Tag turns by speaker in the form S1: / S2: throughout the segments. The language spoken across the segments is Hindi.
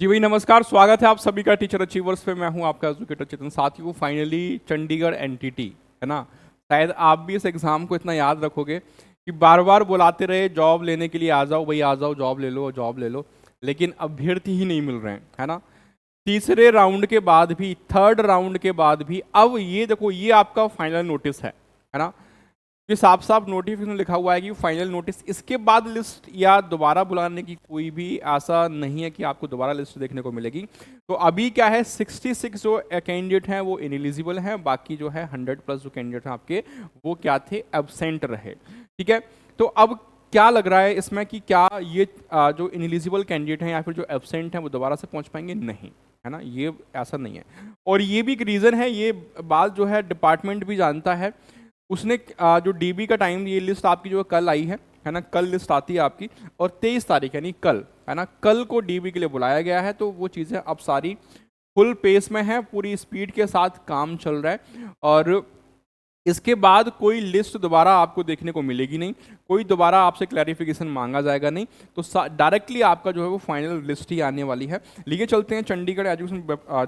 S1: जी भाई नमस्कार, स्वागत है आप सभी का टीचर अचीवर्स पे। मैं हूं आपका एजुकेटर चेतन। साथियों, फाइनली चंडीगढ़ एनटीटी है ना। शायद आप भी इस एग्ज़ाम को इतना याद रखोगे कि बार बार बुलाते रहे जॉब लेने के लिए, आ जाओ भाई आ जाओ, जॉब ले लो जॉब ले लो, लेकिन अभ्यर्थी ही नहीं मिल रहे हैं, है ना। तीसरे राउंड के बाद भी, थर्ड राउंड के बाद भी, अब ये देखो, ये आपका फाइनल नोटिस है ना। ये साफ साफ नोटिफिकेशन लिखा हुआ है कि फाइनल नोटिस, इसके बाद लिस्ट या दोबारा बुलाने की कोई भी आशा नहीं है कि आपको दोबारा लिस्ट देखने को मिलेगी। तो अभी क्या है, 66 जो कैंडिडेट हैं वो इनएलिजिबल हैं, बाकी जो है 100 प्लस जो कैंडिडेट हैं आपके, वो क्या थे, एब्सेंट रहे। ठीक है, तो अब क्या लग रहा है इसमें कि क्या ये जो इनएलिजिबल कैंडिडेट हैं या फिर जो एब्सेंट हैं वो दोबारा से पहुंच पाएंगे? नहीं, है ना, ये ऐसा नहीं है। और ये भी एक रीज़न है, ये बात जो है डिपार्टमेंट भी जानता है। उसने जो डीबी का टाइम, ये लिस्ट आपकी जो है कल आई है ना, कल लिस्ट आती है आपकी, और 23 तारीख यानी कल, है ना, कल को डीबी के लिए बुलाया गया है। तो वो चीज़ें अब सारी फुल पेस में है, पूरी स्पीड के साथ काम चल रहा है, और इसके बाद कोई लिस्ट दोबारा आपको देखने को मिलेगी नहीं, कोई दोबारा आपसे क्लैरिफिकेशन मांगा जाएगा नहीं, तो डायरेक्टली आपका जो है वो फाइनल लिस्ट ही आने वाली है। लिए चलते हैं चंडीगढ़ एजुकेशन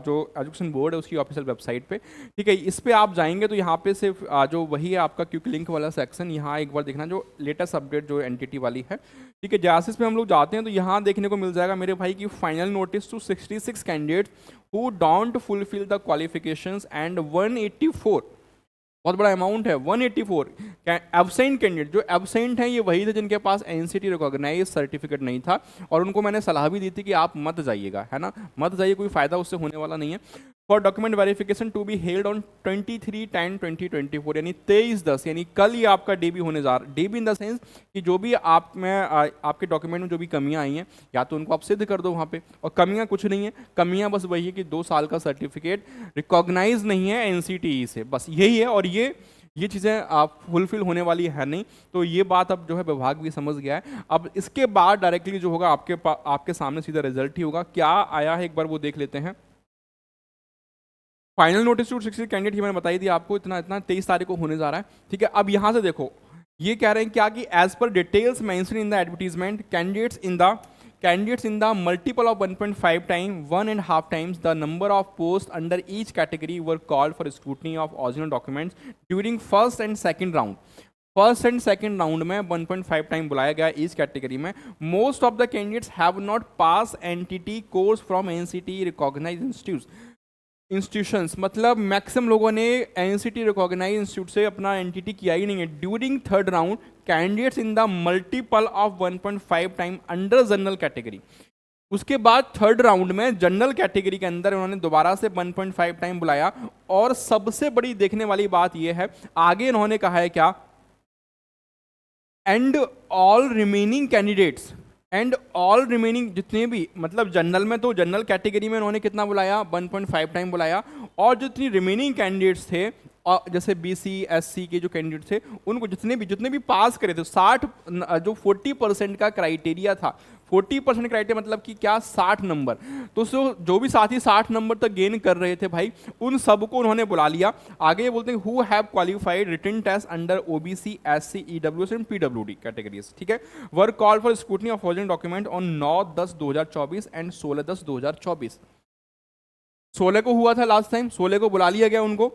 S1: जो एजुकेशन बोर्ड है उसकी ऑफिशियल वेबसाइट पे। ठीक है, इस पे आप जाएंगे तो यहाँ पे सिर्फ जो वही है आपका क्विक लिंक वाला सेक्शन, यहाँ एक बार देखना जो लेटेस्ट अपडेट जो एनटीटी वाली है। ठीक है, जैसे पे हम लोग जाते हैं तो यहाँ देखने को मिल जाएगा मेरे भाई की final notice to 66 candidates who don't fulfil the qualifications and 184, बहुत बड़ा अमाउंट है 184 एब्सेंट कैंडिडेट। जो एब्सेंट हैं ये वही थे जिनके पास एनसीटी रिकॉग्नाइज सर्टिफिकेट नहीं था, और उनको मैंने सलाह भी दी थी कि आप मत जाइएगा, है ना, मत जाइए, कोई फायदा उससे होने वाला नहीं है। For document verification to be held on 23/10/2024, यानी 23/10, यानी कल ही आपका डीबी होने जा रहा है। डीबी इन द सेंस कि जो भी आप में आपके डॉक्यूमेंट में जो भी कमियां आई हैं, या तो उनको आप सिद्ध कर दो वहाँ पे, और कमियां कुछ नहीं है, कमियां बस वही है कि 2 साल का सर्टिफिकेट रिकॉग्नाइज नहीं है एनसीटीई से, बस यही है। और ये चीज़ें आप फुलफिल होने वाली है नहीं, तो ये बात अब जो है विभाग भी समझ गया है। अब इसके बाद डायरेक्टली जो होगा आपके सामने सीधा रिजल्ट ही होगा। क्या आया है एक बार वो देख लेते हैं। फाइनल नोटिस टू 60 कैंडिडेट ही मैंने बताई थी आपको, इतना इतना 23 तारीख को होने जा रहा है। ठीक है, अब यहां से देखो, ये कह रहे हैं क्या कि as per details mention in the advertisement, candidates in the multiple of 1.5 times, 1.5 times the number of posts under each category were called for scrutiny of original documents during first and second round. First and second round में 1.5 टाइम बुलाया गया इस कैटेगरी में। Most of the candidates have not pass NTT course from NCT recognised institutions, मतलब मैक्सिमम लोगों ने एनसीटी रिकॉग्नाइज इंस्टीट्यूट से अपना एनटीटी किया ही नहीं है। During third round candidates in the multiple of 1.5 time under general category, उसके बाद थर्ड राउंड में जनरल कैटेगरी के अंदर उन्होंने दोबारा से 1.5 टाइम बुलाया। और सबसे बड़ी देखने वाली बात यह है, आगे उन्होंने कहा है क्या, and all remaining candidates, and all remaining जितने भी, मतलब जनरल में तो जनरल कैटेगरी में उन्होंने कितना बुलाया, 1.5 टाइम बुलाया, और जितनी रिमेनिंग कैंडिडेट्स थे, और जैसे बीसी एससी के जो कैंडिडेट थे, उनको जितने भी पास करे थे, 60 जो 40% का क्राइटेरिया था, 40% क्राइटेरिया मतलब कि क्या, 60 नंबर, तो जो भी साथी 60 नंबर तक गेन कर रहे थे भाई, उन सबको उन्होंने बुला लिया। आगे ये बोलते हैं who have qualified written test under OBC SC EWS and PWD categories. ठीक है, were called for scrutiny of original document on 9/10/2024 and 16/10/2024। 16 को हुआ था लास्ट टाइम, 16 को बुला लिया गया उनको।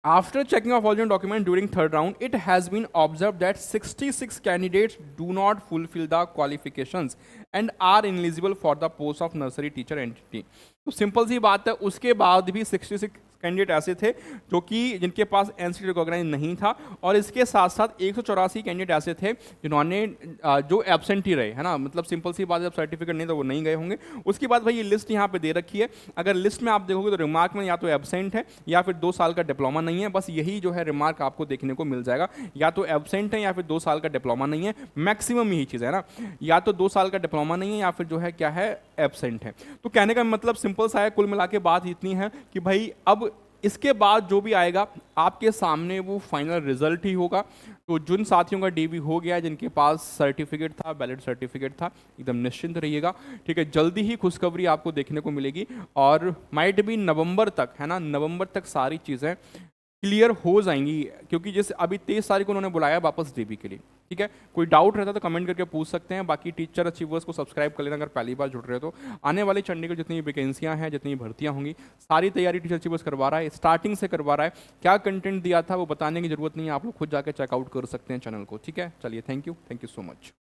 S1: After checking of original document during third round, it has been observed that 66 candidates do not fulfill the qualifications and are ineligible for the post of nursery teacher entity. तो सिंपल सी बात है, उसके बाद भी 66 कैंडिडेट ऐसे थे जो कि जिनके पास एनसीटी रिकॉग्नाइज नहीं था, और इसके साथ साथ 184 कैंडिडेट ऐसे थे जिन्होंने जो एब्सेंट ही रहे, है ना, मतलब सिंपल सी बात है, जब सर्टिफिकेट नहीं तो वो नहीं गए होंगे। उसके बाद भाई ये लिस्ट यहाँ पे दे रखी है, अगर लिस्ट में आप देखोगे तो रिमार्क में या तो एब्सेंट है या फिर 2 साल का डिप्लोमा नहीं है, बस यही जो है रिमार्क आपको देखने को मिल जाएगा, या तो एब्सेंट है या फिर 2 साल का डिप्लोमा नहीं है, मैक्सिमम यही चीज़ है ना, या तो 2 साल का डिप्लोमा नहीं है या फिर जो है क्या है, एब्सेंट है। तो कहने का मतलब सिंपल सा है, कुल मिला के बात इतनी है कि भाई अब इसके बाद जो भी आएगा आपके सामने वो फाइनल रिजल्ट ही होगा। तो जिन साथियों का डीबी हो गया है, जिनके पास सर्टिफिकेट था, वैलिड सर्टिफिकेट था, एकदम निश्चिंत रहिएगा। ठीक है, जल्दी ही खुशखबरी आपको देखने को मिलेगी, और माइट भी नवंबर तक, है ना, नवंबर तक सारी चीज़ें क्लियर हो जाएंगी, क्योंकि जैसे अभी 23 तारीख को उन्होंने बुलाया वापस डीबी के लिए। ठीक है, कोई डाउट रहता तो कमेंट करके पूछ सकते हैं। बाकी टीचर अचीवर्स को सब्सक्राइब कर लेना अगर पहली बार जुड़ रहे हो तो। आने वाली चंडीगढ़ जितनी वैकेंसियां हैं, जितनी भर्तियां होंगी, सारी तैयारी टीचर अचीवर्स करवा रहा है, स्टार्टिंग से करवा रहा है। क्या कंटेंट दिया था वो बताने की जरूरत नहीं है, आप लोग खुद जाकर चेकआउट कर सकते हैं चैनल को। ठीक है, चलिए, थैंक यू सो मच।